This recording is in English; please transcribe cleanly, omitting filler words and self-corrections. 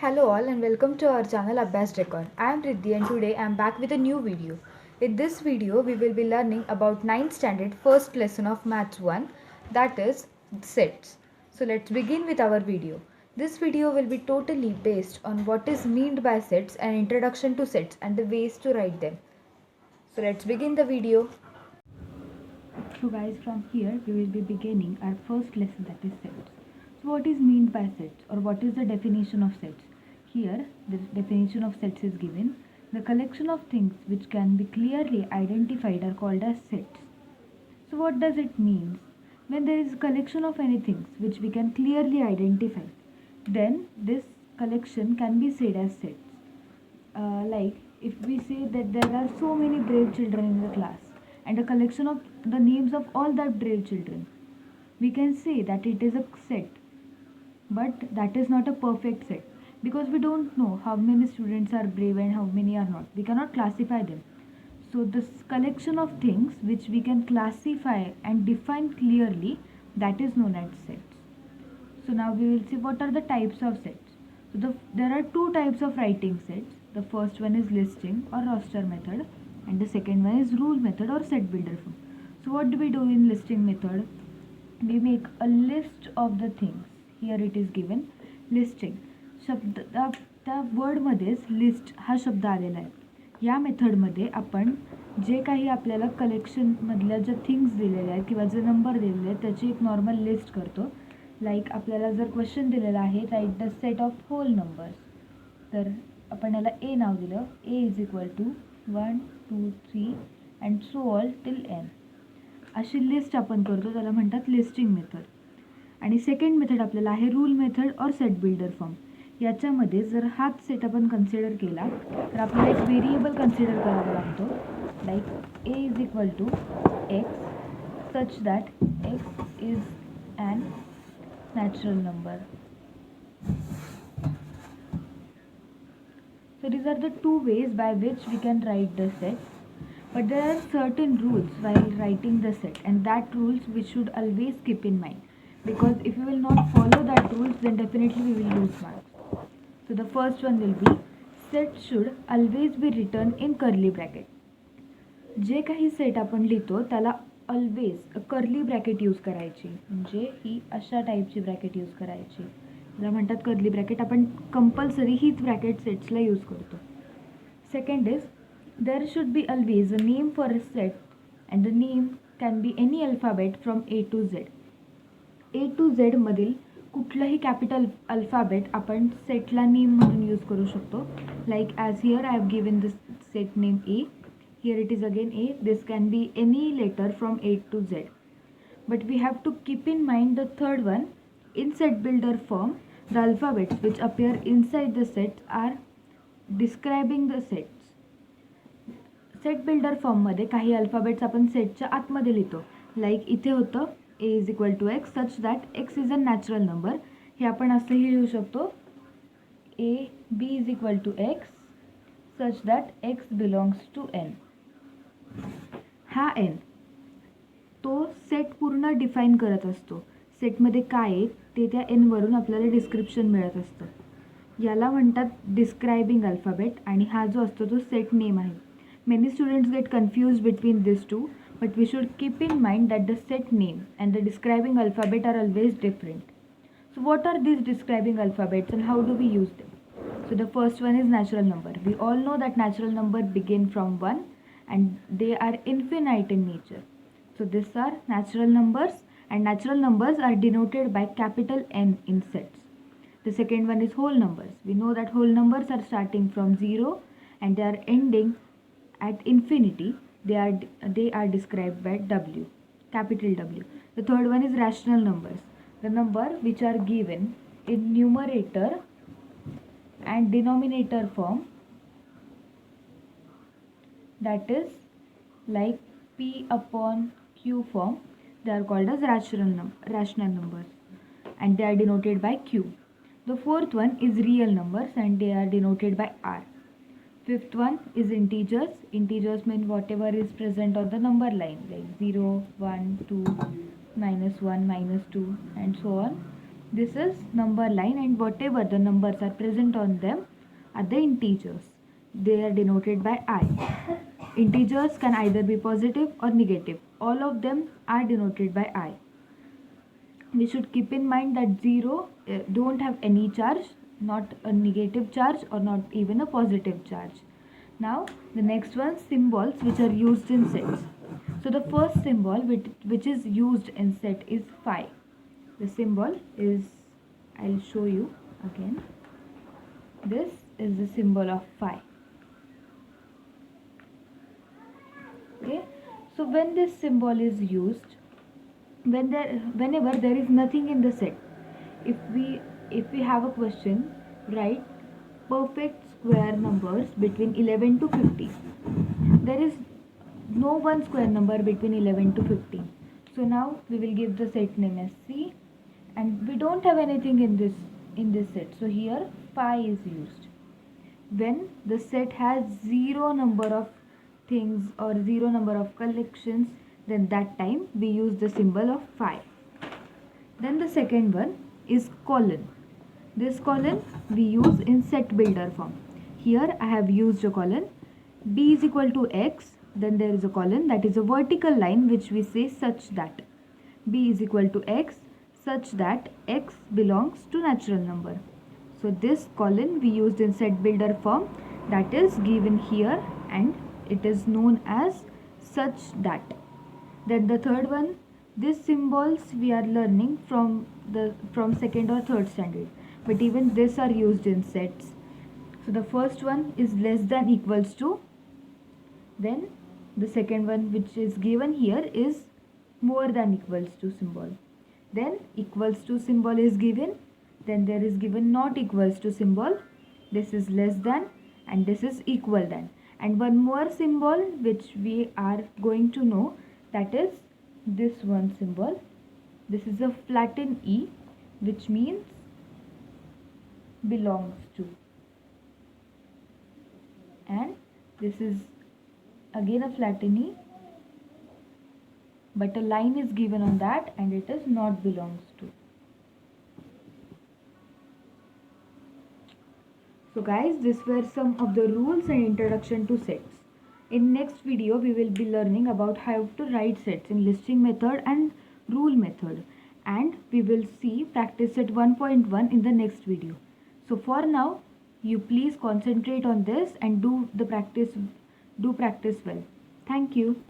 Hello all and welcome to our channel Abbas Record. I am Riddhi and today I am back with a new video. In this video we will be learning about 9th standard first lesson of Maths 1, that is sets. So let's begin with our video. This video will be totally based on what is meant by sets and introduction to sets and the ways to write them. So let's begin the video. So guys, from here we will be beginning our first lesson, that is sets. So what is meant by sets, or what is the definition of sets? Here the definition of sets is given. The collection of things which can be clearly identified are called as sets. So what does it mean? When there is a collection of any things which we can clearly identify, then this collection can be said as sets. Like if we say that there are so many brave children in the class and a collection of the names of all the brave children, we can say that it is a set, but that is not a perfect set because we don't know how many students are brave and how many are not. We cannot classify them. So this collection of things which we can classify and define clearly, that is known as sets. So now we will see what are the types of sets. So there are two types of writing sets. The first one is listing or roster method, and the second one is rule method or set builder form. So what do we do in listing method? We make a list of the things. Here it is given listing. शब्द त्या वर्डमध्येच list हा शब्द आलेला आहे. या मेथडमध्ये आपण जे काही आपल्याला कलेक्शनमधल्या ज्या थिंग्स दिलेल्या आहेत किंवा जे नंबर दिलेले आहेत त्याची एक नॉर्मल लिस्ट करतो. लाईक आपल्याला जर क्वेश्चन दिलेला आहे right the set of whole numbers, तर आपण याला ए नाव दिलं. A is equal to 1 2 3 and so on till N. अशी लिस्ट आपण करतो, त्याला म्हणतात लिस्टिंग मेथड. आणि सेकंड मेथड आपल्याला आहे रूल मेथड और सेट बिल्डर फॉर्म. याच्यामध्ये जर हाच सेट आपण कन्सिडर केला तर आपल्याला एक व्हेरिएबल कन्सिडर करावा लागतो. Like A is equal to X such that X is an natural number. So these are the two ways by which we can write the set. But there are certain rules while writing the set, and that rules we should always keep in mind, because if we will not follow that rules then definitely we will lose marks. So the first one will be set should always be written in curly bracket. जे काही set आपण लिहितो त्याला always curly bracket use करायची, म्हणजे ही अशा टाईपची bracket use करायची. त्याला म्हणतात कर्ली ब्रॅकेट. आपण कंपल्सरी हीच ब्रॅकेट सेट्सला यूज करतो. Second is there should be always a name for a set, and the name can be any alphabet from A to Z. A to Z मधील कुठलंही capital alphabet आपण सेटला name म्हणून use करू शकतो. Like as here I have given this set name A. Here it is again A. This can be any letter from A to Z. But we have to keep in mind the third one. In set builder form, the alphabets which appear inside the sets are describing the sets. Set builder फॉर्ममध्ये काही alphabets आपण सेटच्या आतमध्ये लिहितो. Like इथे होतं A is equal to X such that X is a natural number. हे आपण असंही लिहू शकतो. A B is equal to X such that X belongs to N. हा एन तो सेट पूर्ण डिफाईन करत असतो. सेटमध्ये काय आहे ते त्या एनवरून आपल्याला डिस्क्रिप्शन मिळत असतं. याला म्हणतात डिस्क्रायबिंग अल्फाबेट, आणि हा जो असतो तो सेट नेम आहे. Many students get confused between these two, but we should keep in mind that the set name and the describing alphabet are always different. So what are these describing alphabets and how do we use them? So the first one is natural number. We all know that natural number begin from 1 and they are infinite in nature. So these are natural numbers, and natural numbers are denoted by capital N in sets. The second one is whole numbers. We know that whole numbers are starting from 0 and they are ending at infinity. They are described by W, capital W. The third one is rational numbers, the number which are given in numerator and denominator form, that is like P upon Q form. They are called as rational numbers, and they are denoted by Q. The fourth one is real numbers and they are denoted by R. Fifth one is integers. Integers mean whatever is present on the number line, like 0, 1, 2, -1, -2, and so on. This is number line, and whatever the numbers are present on them are the integers. They are denoted by I. Integers can either be positive or negative. All of them are denoted by I. We should keep in mind that 0 don't have any charge, not a negative charge or not even a positive charge. Now the next one, symbols which are used in sets. So the first symbol which is used in set is phi. The symbol is, I'll show you again. This is the symbol of phi. Okay, so when this symbol is used, whenever there is nothing in the set, if we have a question, write perfect square numbers between 11 to 50. There is no one square number between 11 to 15. So now we will give the set name as C, and we don't have anything in this set. So here phi is used. When the set has zero number of things or zero number of collections, then that time we use the symbol of phi. Then the second one is colon. This colon we use in set builder form. Here I have used a colon. B is equal to x, then there is a colon, that is a vertical line which we say such that B is equal to x such that x belongs to natural number. So this colon we used in set builder form, that is given here, and it is known as such that. Then the third one, these symbols we are learning from second or third standard, but even these are used in sets. So the first one is less than equals to, then the second one which is given here is more than equals to symbol, then equals to symbol is given, then there is given not equals to symbol, this is less than, and this is equal than. And one more symbol which we are going to know, that is this one symbol. This is a flattened E, which means belongs to, and this is again a flattened E, but a line is given on that and it is not belongs to. So guys, these were some of the rules and introduction to sets. In next video we will be learning about how to write sets in listing method and rule method, and we will see practice set 1.1 in the next video. So for now, you please concentrate on this and do practice well. Thank you.